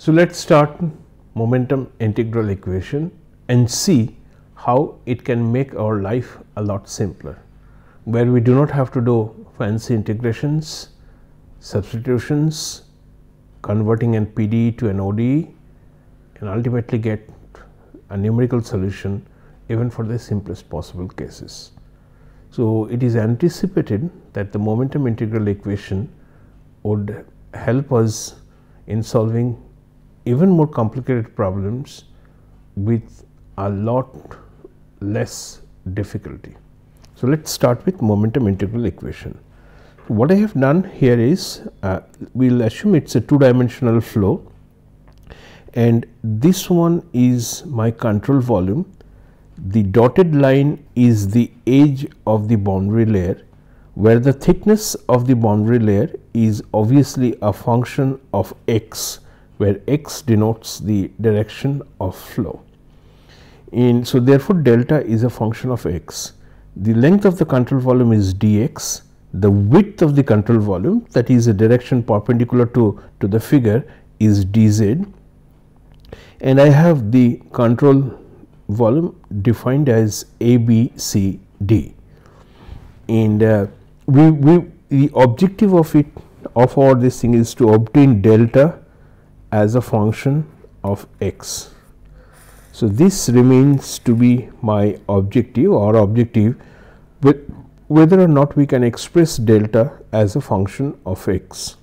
So let's start momentum integral equation and see how it can make our life a lot simpler, where we do not have to do fancy integrations, substitutions, converting an PDE to an ODE, and ultimately get a numerical solution even for the simplest possible cases. So it is anticipated that the momentum integral equation would help us in solving even more complicated problems with a lot less difficulty. So let's start with momentum integral equation. What I have done here is we'll assume it's a two-dimensional flow, and this one is my control volume. The dotted line is the edge of the boundary layer, where the thickness of the boundary layer is obviously a function of x, where x denotes the direction of flow. So therefore delta is a function of x. The length of the control volume is dx. The width of the control volume, that is a direction perpendicular to the figure, is dz, and I have the control volume defined as A, B, C, D, and the objective of all this thing is to obtain delta as a function of x. So this remains to be my objective, but whether or not we can express delta as a function of x.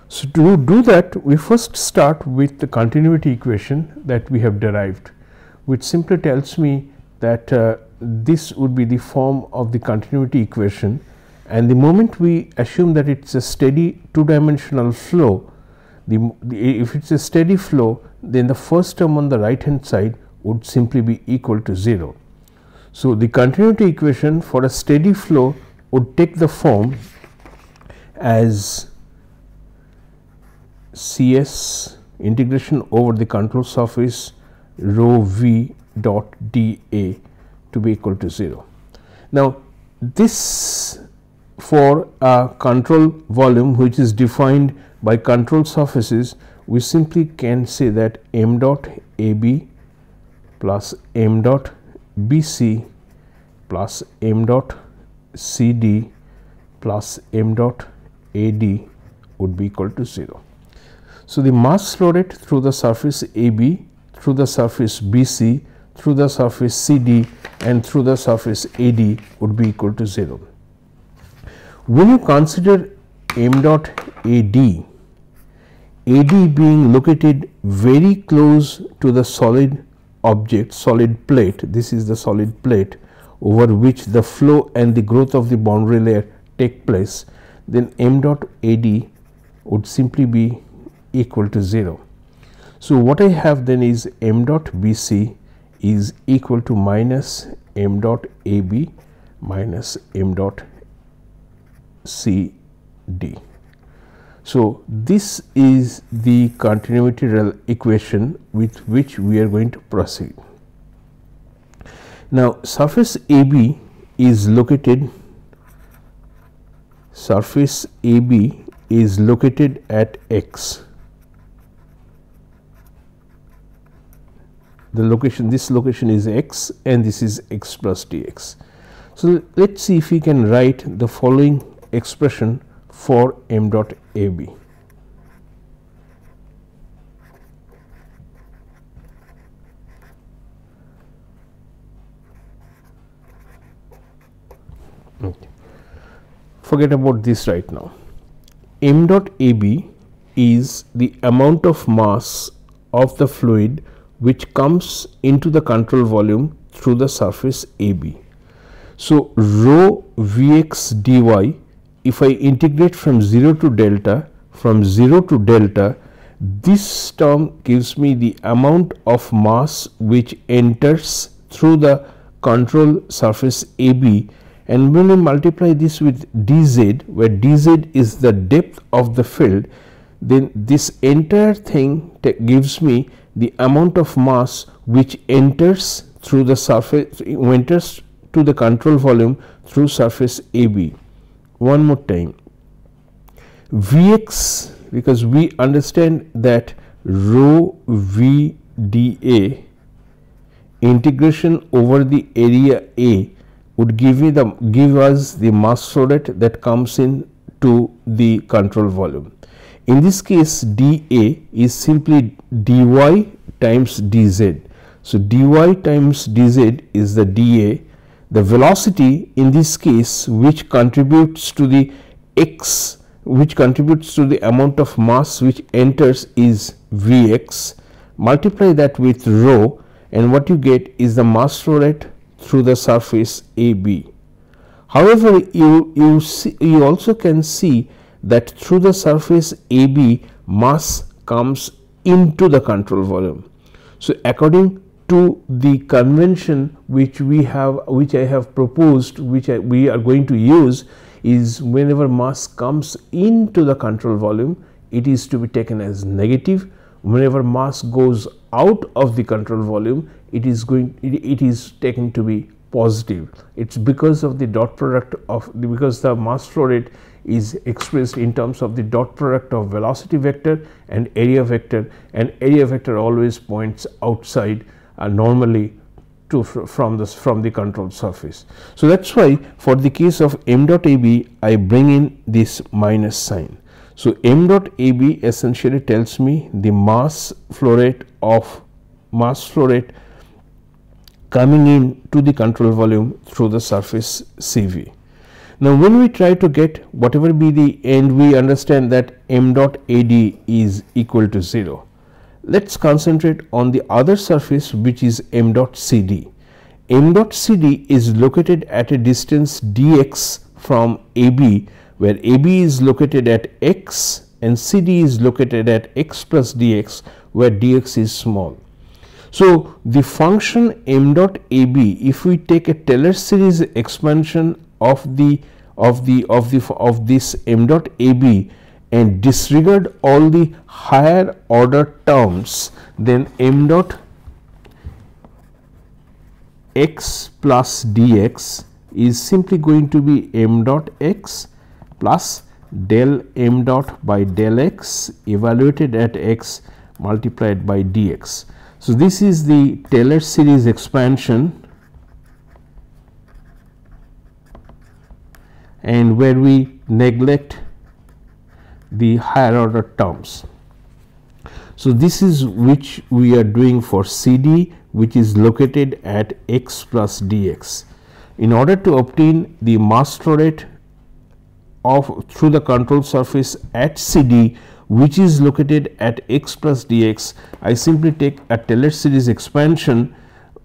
So to do that, we first start with the continuity equation that we have derived, which simply tells me that this would be the form of the continuity equation, and the moment we assume that it is a steady two-dimensional flow, if it is a steady flow, then the first term on the right hand side would simply be equal to 0. So the continuity equation for a steady flow would take the form as Cs integration over the control surface rho v dot dA to be equal to 0. Now this, for a control volume which is defined by control surfaces, we simply can say that m dot AB plus m dot BC plus m dot CD plus m dot AD would be equal to 0. So the mass flow rate through the surface AB, through the surface BC, through the surface CD and through the surface AD would be equal to 0. When you consider m dot AD being located very close to the solid object, solid plate, this is the solid plate over which the flow and the growth of the boundary layer take place, then m dot AD would simply be equal to 0. So what I have then is m dot BC is equal to minus m dot AB minus m dot CD. So this is the continuity equation with which we are going to proceed. Now surface AB is located at x. This location is x and this is x plus dx. So let's see if we can write the following expression for m dot AB. Okay. Forget about this right now. M dot AB is the amount of mass of the fluid which comes into the control volume through the surface AB. So rho Vx dy, if I integrate from 0 to delta, this term gives me the amount of mass which enters through the control surface AB, and when I multiply this with dz, where dz is the depth of the field, then this entire thing gives me the amount of mass which enters through the surface, enters to the control volume through surface AB. One more time, Vx, because we understand that rho v dA integration over the area A would give us the mass flow rate that comes in to the control volume. In this case, dA is simply dy times dz. So, dy times dz is the dA. The velocity in this case, which contributes to the x, which contributes to the amount of mass which enters, is Vx. Multiply that with rho, and what you get is the mass flow rate through the surface AB. However, you also can see that through the surface AB, mass comes into the control volume. So, according to the convention which I have proposed, we are going to use, is whenever mass comes into the control volume, it is to be taken as negative. Whenever mass goes out of the control volume, it is taken to be positive. It's because of the dot product of because the mass flow rate is expressed in terms of the dot product of velocity vector and area vector, and area vector always points outside normally to from the control surface. So, that is why for the case of m dot AB, I bring in this minus sign. So, m dot AB essentially tells me the mass flow rate coming in to the control volume through the surface CV. Now, when we try to get whatever be the end, we understand that m dot AD is equal to 0. Let us concentrate on the other surface, which is m dot CD. M dot CD is located at a distance dx from AB, where AB is located at x and CD is located at x plus dx, where dx is small. So, the function m dot AB, if we take a Taylor series expansion of this m dot AB and disregard all the higher order terms, then m dot x plus dx is simply going to be m dot x plus del m dot by del x evaluated at x multiplied by dx. So, this is the Taylor series expansion, and where we neglect the higher order terms. So, this is which we are doing for CD, which is located at x plus dx. In order to obtain the mass flow rate through the control surface at CD, which is located at x plus dx, I simply take a Taylor series expansion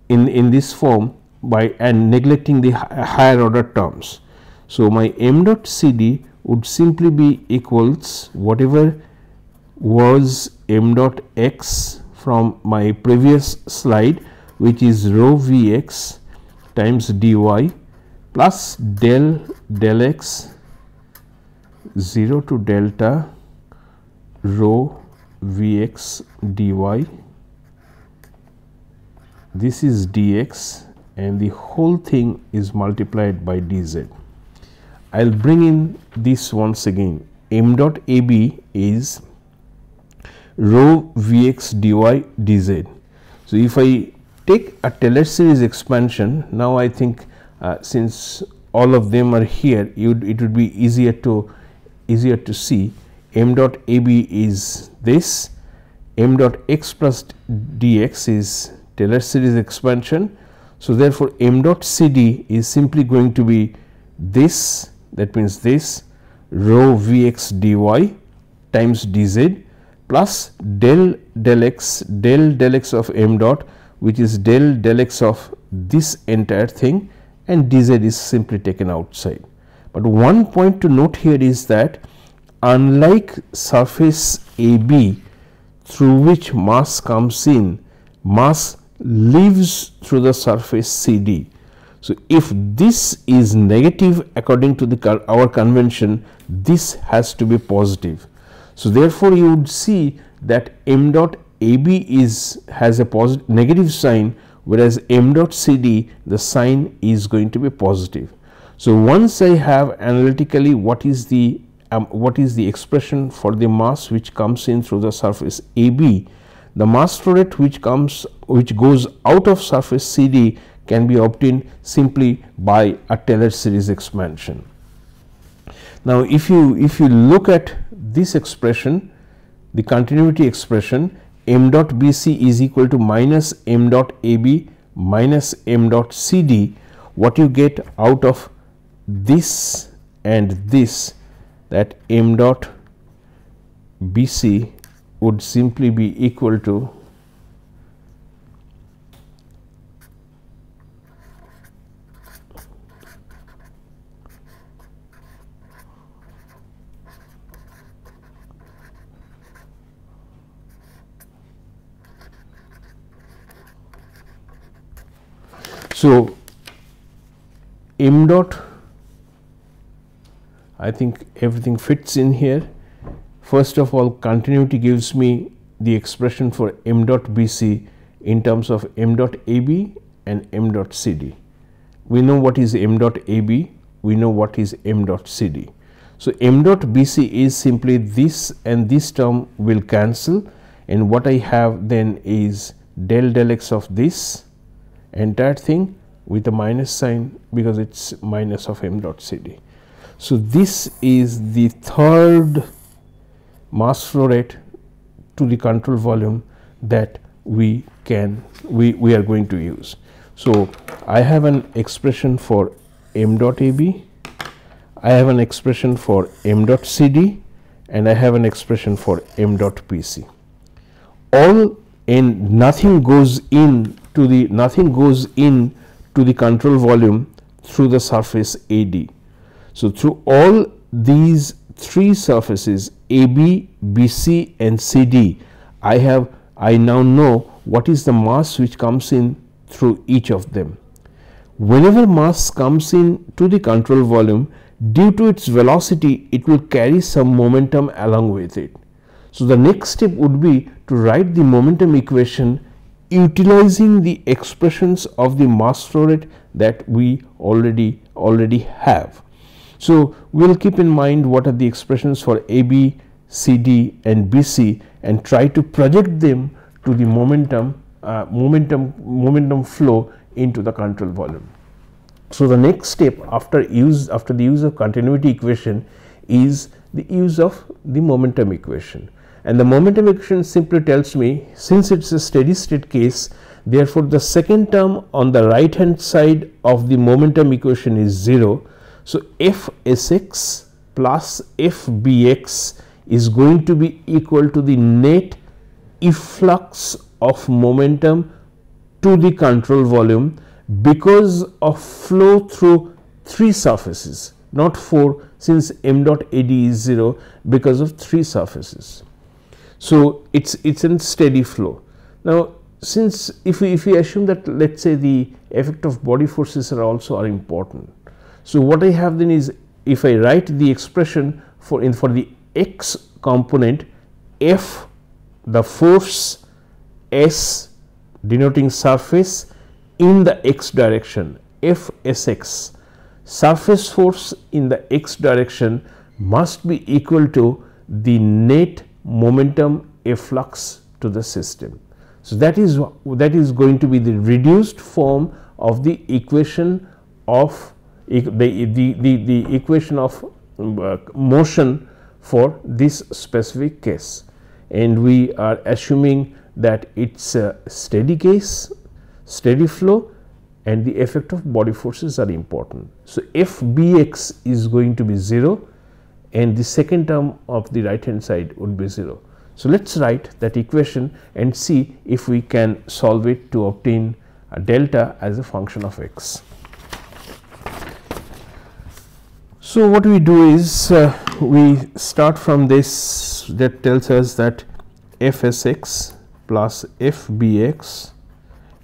in this form and neglecting the higher order terms. So, my m dot CD would simply be equals whatever was m dot x from my previous slide, which is rho Vx times dy plus del x 0 to delta rho Vx dy. This is dx and the whole thing is multiplied by dz. I will bring in this once again. M dot AB is rho Vx dy dz. So, if I take a Taylor series expansion, now I think since all of them are here, it would be easier to see. M dot AB is this, m dot x plus dx is Taylor series expansion. So, therefore, m dot CD is simply going to be this, that means this rho Vx dy times dz plus del x of m dot, which is del x of this entire thing, and dz is simply taken outside. But one point to note here is that unlike surface AB through which mass comes in, mass leaves through the surface CD. So, if this is negative according to our convention, this has to be positive. So, therefore, you would see that m dot AB has a negative sign, whereas m dot CD the sign is going to be positive. So, once I have analytically what is the expression for the mass which comes in through the surface AB, the mass flow rate which goes out of surface CD can be obtained simply by a Taylor series expansion. Now, if you look at this expression, the continuity expression, m dot BC is equal to minus m dot AB minus m dot CD, what you get out of this and this, that m dot BC would simply be equal to so m dot, I think everything fits in here. First of all, continuity gives me the expression for m dot BC in terms of m dot AB and m dot CD. We know what is m dot AB, we know what is m dot CD. So, m dot BC is simply this, and this term will cancel, and what I have then is del x of this entire thing with a minus sign because it is minus of m dot CD. So, this is the third mass flow rate to the control volume that we are going to use. So, I have an expression for m dot AB, I have an expression for m dot CD, and I have an expression for m dot PC. All, and nothing goes in to the control volume through the surface AD. So, through all these three surfaces AB, BC and CD, I now know what is the mass which comes in through each of them. Whenever mass comes in to the control volume, due to its velocity, it will carry some momentum along with it. So, the next step would be to write the momentum equation utilizing the expressions of the mass flow rate that we already have. So, we will keep in mind what are the expressions for AB, CD and BC and try to project them to the momentum flow into the control volume. So, the next step after the use of continuity equation is the use of the momentum equation, and the momentum equation simply tells me, since it is a steady state case, therefore, the second term on the right hand side of the momentum equation is 0. So, Fsx plus Fbx is going to be equal to the net efflux of momentum to the control volume because of flow through 3 surfaces, not 4, since m dot AD is 0 because of 3 surfaces. So, it is in steady flow. Now, since if we assume that, let us say, the effect of body forces are important. So, what I have then is, if I write the expression for the x component, F, the force, S denoting surface in the x direction, Fsx, surface force in the x direction must be equal to the net momentum efflux to the system. So, that is going to be the reduced form of the equation of the equation of motion for this specific case, and we are assuming that it is a steady case, steady flow, and the effect of body forces are important. So, Fbx is going to be 0 and the second term of the right hand side would be 0. So, let us write that equation and see if we can solve it to obtain a delta as a function of x. So, what we do is we start from this that tells us that Fsx plus Fbx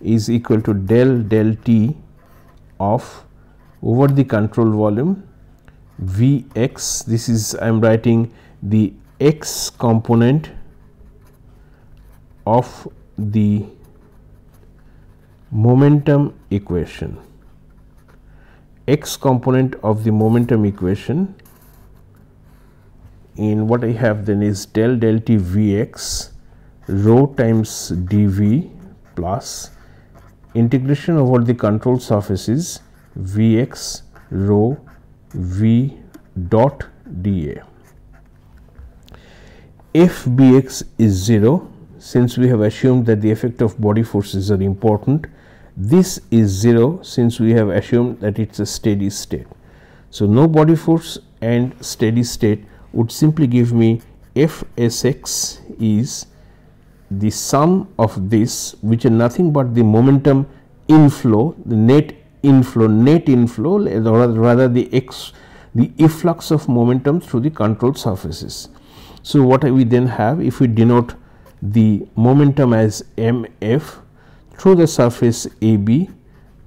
is equal to del t of over the control volume Vx. This is, I am writing the x component of the momentum equation, x component of the momentum equation and what I have then is del t Vx rho times dV plus integration over the control surfaces Vx rho V dot dA. If Bx is 0, since we have assumed that the effect of body forces are important, this is 0 since we have assumed that it is a steady state. So, no body force and steady state would simply give me Fsx is the sum of this, which are nothing but the momentum inflow, the net inflow, or rather the efflux of momentum through the controlled surfaces. So, what we then have, if we denote the momentum as mf through the surface AB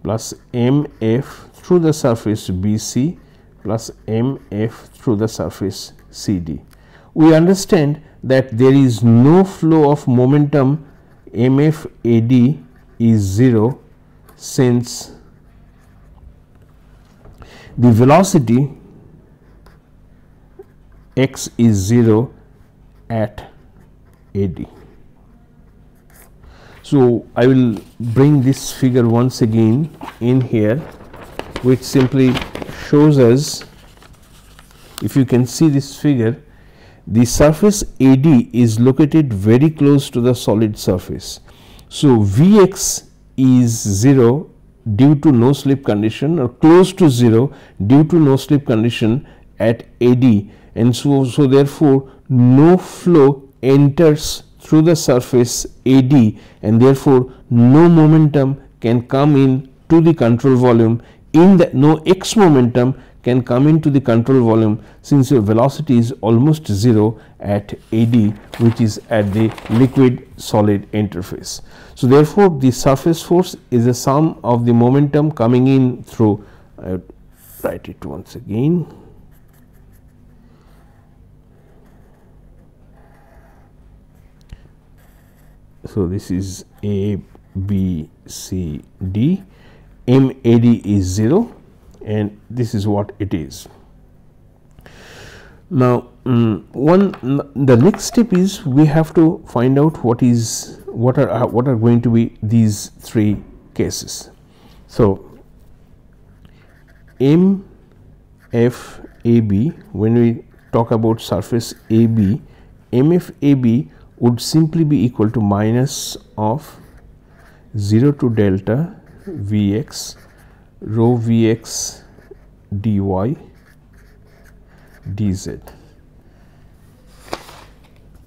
plus mf through the surface BC plus mf through the surface CD. We understand that there is no flow of momentum mf AD is 0 since the velocity x is 0 at AD. So, I will bring this figure once again in here, which simply shows us, if you can see this figure, the surface AD is located very close to the solid surface. So, Vx is 0 due to no slip condition, or close to 0 due to no slip condition at AD, and so therefore, no flow enters through the surface AD, and therefore, no momentum can come in to the control volume, no x momentum can come into the control volume, since your velocity is almost 0 at AD, which is at the liquid solid interface. So, therefore, the surface force is a sum of the momentum coming in through, I would write it once again. So, this is A, B, C, D, M A D is 0, and this is what it is. Now, the next step is we have to find out what are going to be these three cases. So, M F A B, when we talk about surface A B, M F A B would simply be equal to minus of 0 to delta Vx rho Vx dy dz.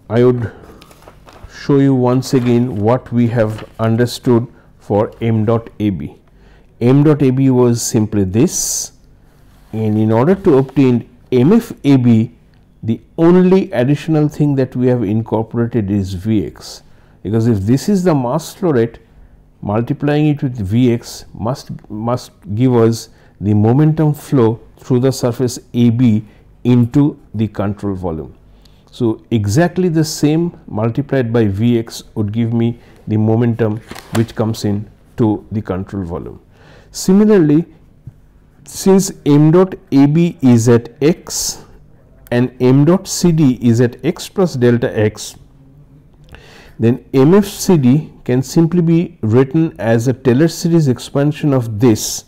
I would show you once again what we have understood for m dot AB. M dot AB was simply this, and in order to obtain MF AB, the only additional thing that we have incorporated is Vx, because if this is the mass flow rate, multiplying it with Vx must give us the momentum flow through the surface AB into the control volume. So, exactly the same multiplied by Vx would give me the momentum which comes in to the control volume. Similarly, since m dot AB is at x and m dot CD is at x plus delta x, then MF CD can simply be written as a Taylor series expansion of this.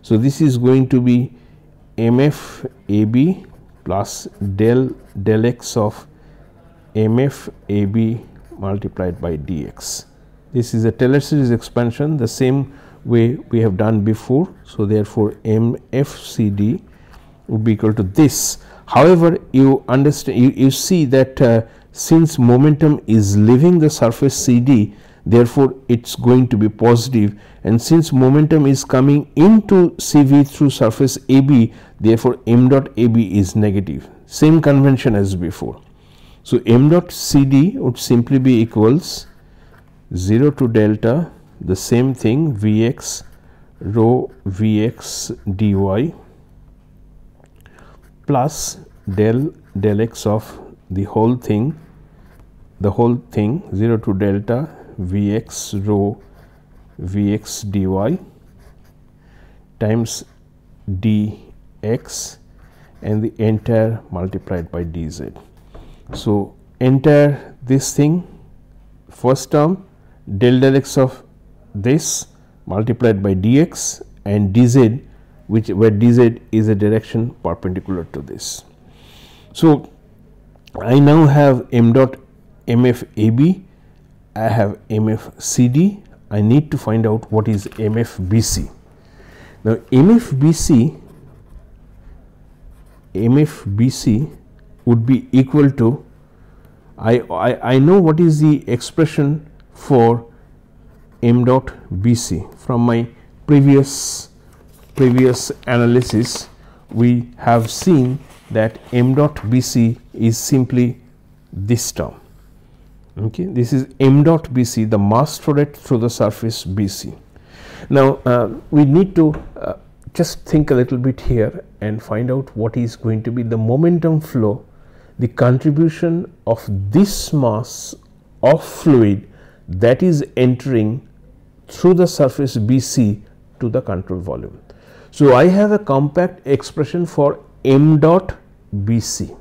So, this is going to be MF AB plus del x of MF AB multiplied by dx. This is a Taylor series expansion, the same way we have done before. So, therefore, MF CD would be equal to this. However, you understand, you see that since momentum is leaving the surface CD, therefore, it is going to be positive, and since momentum is coming into CV through surface AB, therefore, m dot AB is negative, same convention as before. So, m dot CD would simply be equals 0 to delta, the same thing, Vx rho Vx dy plus del x of the whole thing 0 to delta Vx rho Vx dy times dx and the entire multiplied by dz. So enter this thing, first term del x of this multiplied by dx and dz, which where dz is a direction perpendicular to this. So I now have m dot mf ab, I have mf cd, I need to find out what is mf bc. Now mf bc would be equal to, I know what is the expression for m dot bc from my previous analysis. We have seen that m dot bc is simply this term. Okay, this is m dot bc, the mass flow rate through the surface bc. Now we need to just think a little bit here and find out what is going to be the momentum flow, the contribution of this mass of fluid that is entering through the surface BC to the control volume. So I have a compact expression for m dot BC.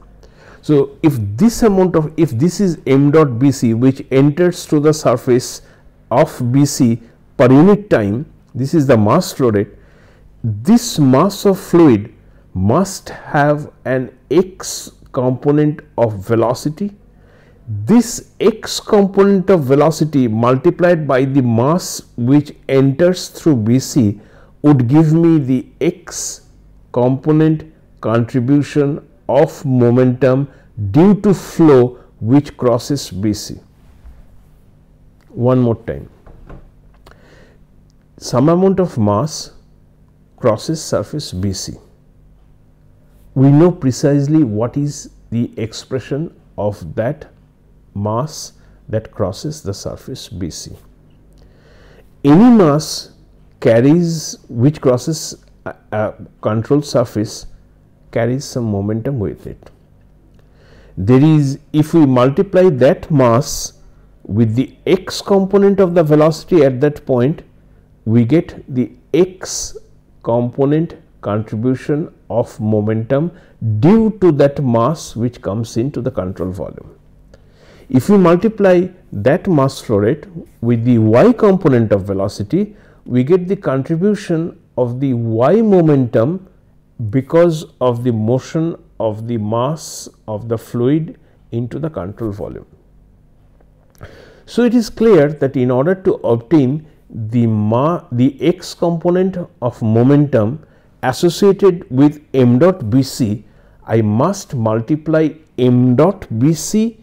So if this is m dot BC which enters through the surface of BC per unit time, this is the mass flow rate. This mass of fluid must have an x component of velocity. This x component of velocity multiplied by the mass which enters through BC would give me the x component contribution of momentum due to flow which crosses BC. One more time, some amount of mass crosses surface BC. We know precisely what is the expression of that mass that crosses the surface BC. Any mass carries which crosses a control surface carries some momentum with it. There is, if we multiply that mass with the x component of the velocity at that point, we get the x component contribution of momentum due to that mass which comes into the control volume. If we multiply that mass flow rate with the y component of velocity, we get the contribution of the y momentum because of the motion of the mass of the fluid into the control volume. So it is clear that in order to obtain the x component of momentum associated with m dot bc, I must multiply m dot bc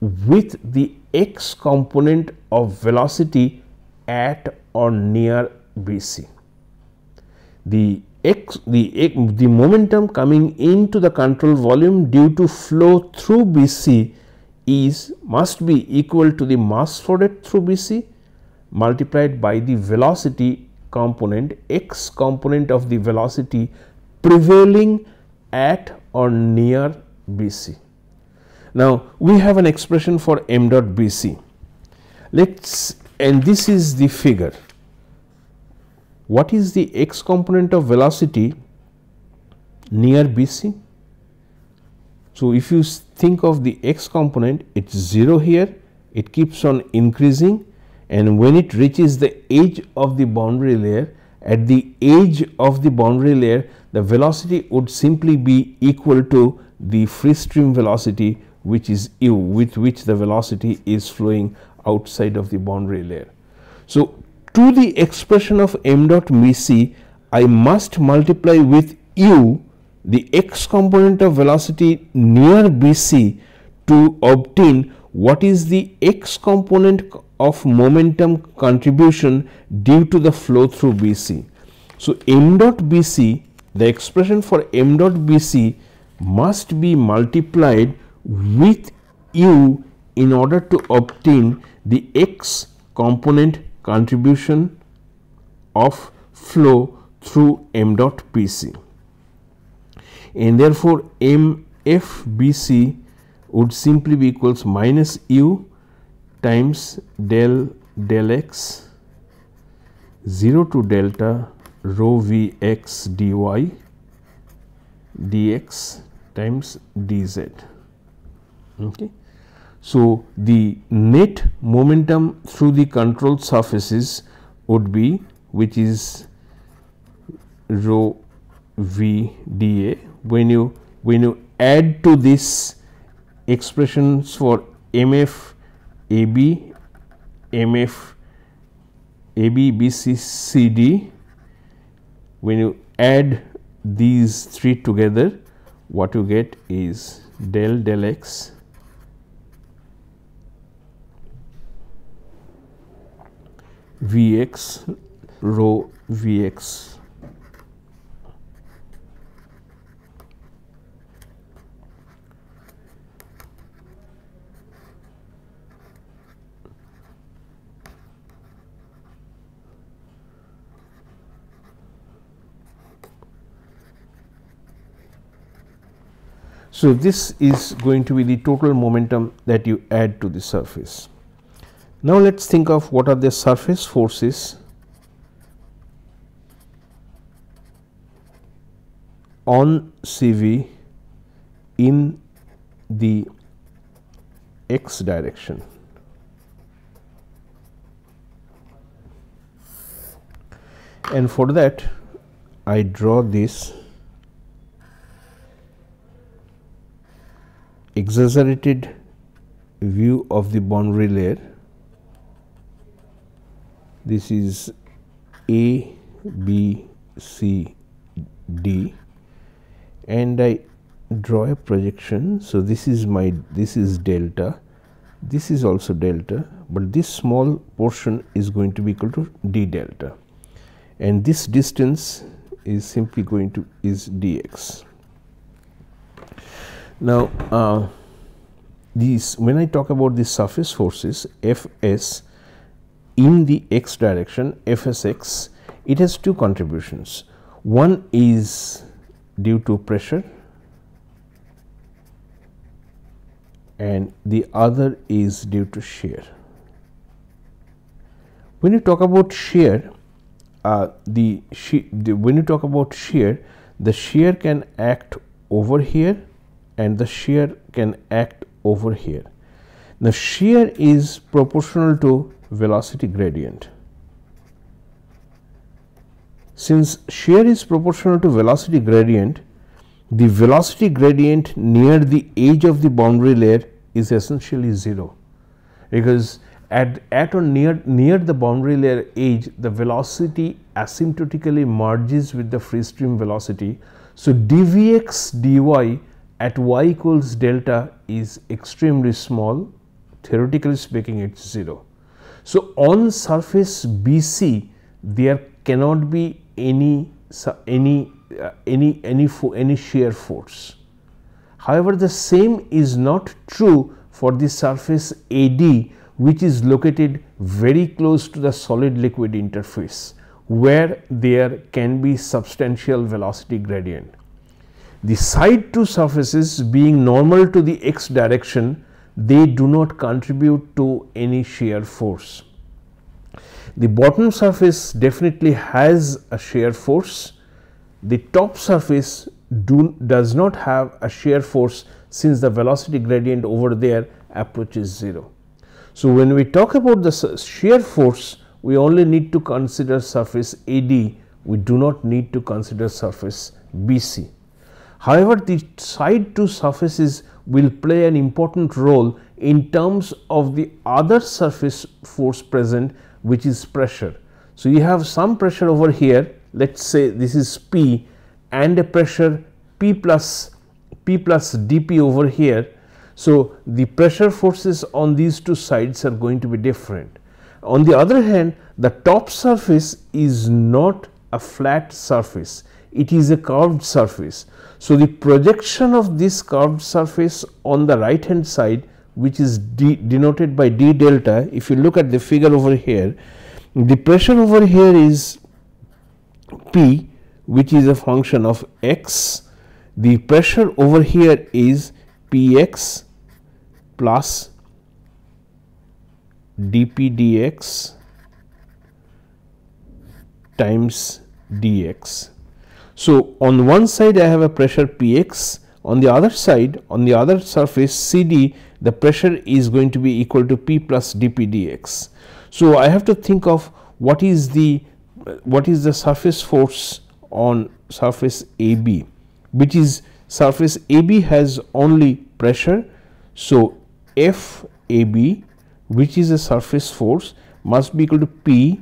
with the x component of velocity at or near BC. The momentum coming into the control volume due to flow through BC must be equal to the mass flow rate through BC multiplied by the velocity component, x component of the velocity prevailing at or near BC. Now we have an expression for m dot BC. And this is the figure. What is the x component of velocity near BC? So if you think of the x component, it's 0 here, it keeps on increasing, and when it reaches the edge of the boundary layer, at the edge of the boundary layer, the velocity would simply be equal to the free stream velocity, which is u, with which the velocity is flowing outside of the boundary layer. So to the expression of m dot bc, I must multiply with u the x component of velocity near BC to obtain what is the x component of momentum contribution due to the flow through BC. So m dot BC, the expression for m dot BC must be multiplied with u in order to obtain the x component contribution of flow through m dot BC, and therefore mf BC would simply be equals minus u times del x 0 to delta rho Vx dy dx times dz. Okay. So, the net momentum through the controlled surfaces would be, which is rho v dA. When you add to this expressions for MF AB, MF AB, BC, CD, when you add these three together, what you get is del x Vx rho Vx. So, this is going to be the total momentum that you add to the surface. Now, let us think of what are the surface forces on CV in the x direction. And for that, I draw this exaggerated view of the boundary layer. This is A, B, C, D, and I draw a projection. So, this is delta, this is also delta, but this small portion is going to be equal to d delta, and this distance is simply going to is dx. Now, when I talk about the surface forces Fs in the x direction, Fsx, it has two contributions. One is due to pressure and the other is due to shear. When you talk about shear, when you talk about shear, the shear can act over here and the shear can act over here. Now, shear is proportional to velocity gradient. Since shear is proportional to velocity gradient, the velocity gradient near the edge of the boundary layer is essentially 0, because at or near the boundary layer edge, the velocity asymptotically merges with the free stream velocity. So, dvx dy at y equals delta is extremely small, theoretically speaking it is 0. So, on surface BC there cannot be any shear force. However, the same is not true for the surface AD, which is located very close to the solid liquid interface, where there can be substantial velocity gradient. The side two surfaces being normal to the x direction, they do not contribute to any shear force. The bottom surface definitely has a shear force. The top surface does not have a shear force, since the velocity gradient over there approaches 0. So, when we talk about the shear force, we only need to consider surface AD, we do not need to consider surface BC. However, the side two surfaces will play an important role in terms of the other surface force present, which is pressure. So, you have some pressure over here, let us say this is P, and a pressure P plus dP over here. So, the pressure forces on these two sides are going to be different. On the other hand, the top surface is not a flat surface, it is a curved surface. So, the projection of this curved surface on the right hand side, which is denoted by d delta, if you look at the figure over here, the pressure over here is P, which is a function of x. The pressure over here is Px plus dP dx times dx. So, on one side I have a pressure Px, on the other side, on the other surface CD, the pressure is going to be equal to P plus dP dx. So I have to think of what is the surface force on surface AB, which is surface AB has only pressure. So FAB, which is a surface force, must be equal to P,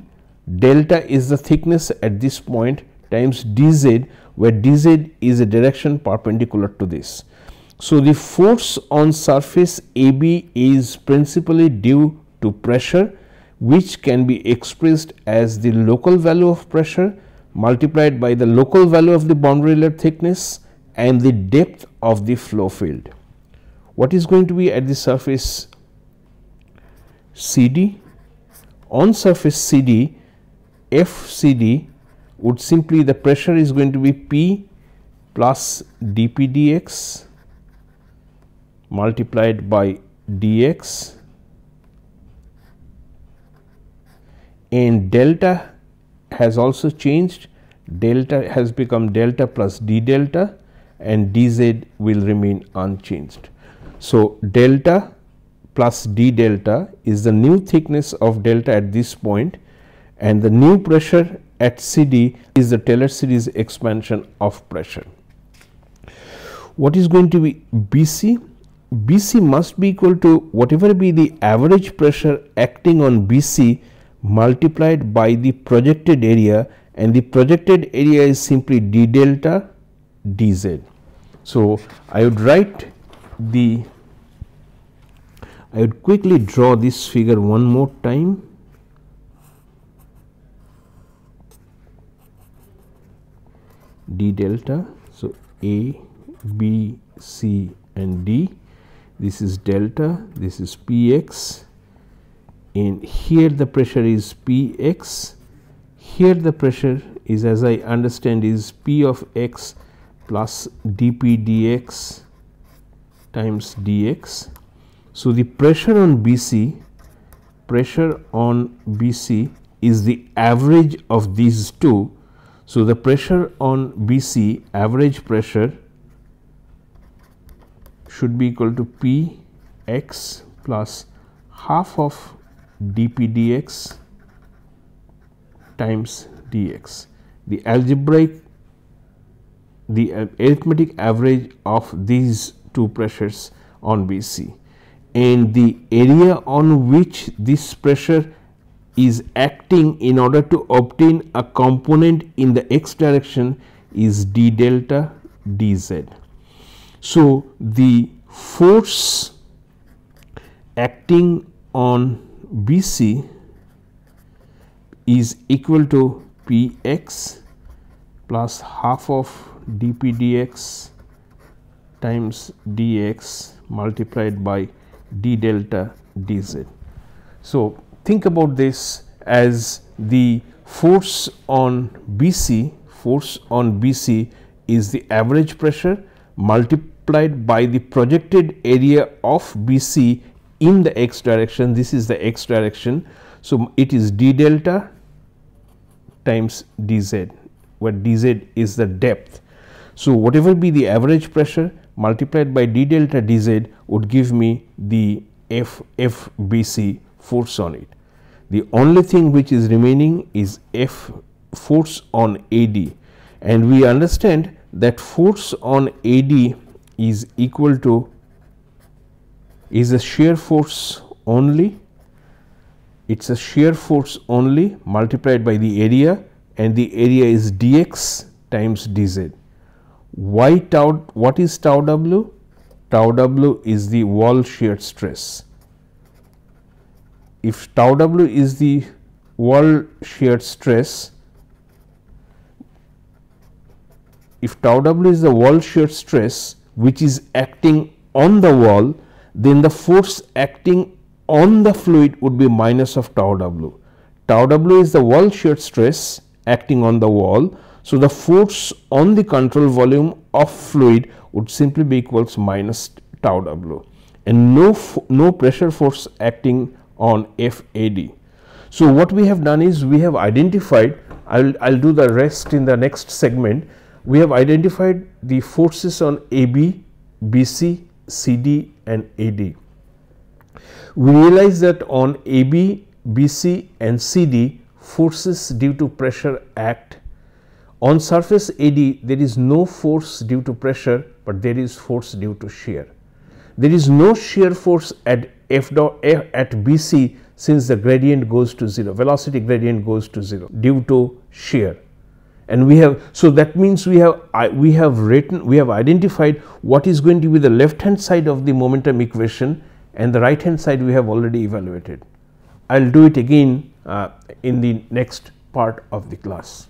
delta is the thickness at this point, times dz, where dz is a direction perpendicular to this. So the force on surface AB is principally due to pressure, which can be expressed as the local value of pressure multiplied by the local value of the boundary layer thickness and the depth of the flow field. What is going to be at the surface CD? On surface CD, FCD would simply, the pressure is going to be P plus dP dx multiplied by dx, and delta has also changed, delta has become delta plus d delta, and dz will remain unchanged. So delta plus d delta is the new thickness of delta at this point, and the new pressure at CD is the Taylor series expansion of pressure. What is going to be BC? BC must be equal to whatever be the average pressure acting on BC multiplied by the projected area, and the projected area is simply d delta dz. So I would quickly draw this figure one more time. D delta, so A, B, C and D, this is delta, this is Px, and here the pressure is Px, here the pressure is, as I understand, is P of x plus dP dx times dx. So the pressure on BC is the average of these two. So the pressure on BC, average pressure, should be equal to Px plus half of dP dx times dx. The arithmetic average of these two pressures on BC, and the area on which this pressure is acting in order to obtain a component in the x direction is d delta dz. So the force acting on BC is equal to Px plus half of dP dx times dx multiplied by d delta dz. So think about this as the force on BC is the average pressure multiplied by the projected area of BC in the x direction. This is the x direction. So it is d delta times dz, where dz is the depth. So whatever be the average pressure multiplied by d delta dz would give me the FBC force on it. The only thing which is remaining is F force on AD, and we understand that force on AD is equal to, is a shear force only, it's a shear force only multiplied by the area, and the area is dx times dz. Why tau? What is tau w? Tau w is the wall shear stress. If tau w is the wall shear stress, which is acting on the wall, then the force acting on the fluid would be minus of tau w. Tau w is the wall shear stress acting on the wall. So the force on the control volume of fluid would simply be equals minus tau w, and no pressure force acting on FAD. So what we have done is we have identified, I'll do the rest in the next segment. We have identified the forces on AB, BC, CD and AD. We realize that on AB, BC and CD, forces due to pressure act. On surface AD, there is no force due to pressure, but there is force due to shear. There is no shear force at at BC, since the gradient goes to 0, velocity gradient goes to 0 due to shear. And we have, so that means we have identified what is going to be the left hand side of the momentum equation, and the right hand side we have already evaluated. I will do it again in the next part of the class.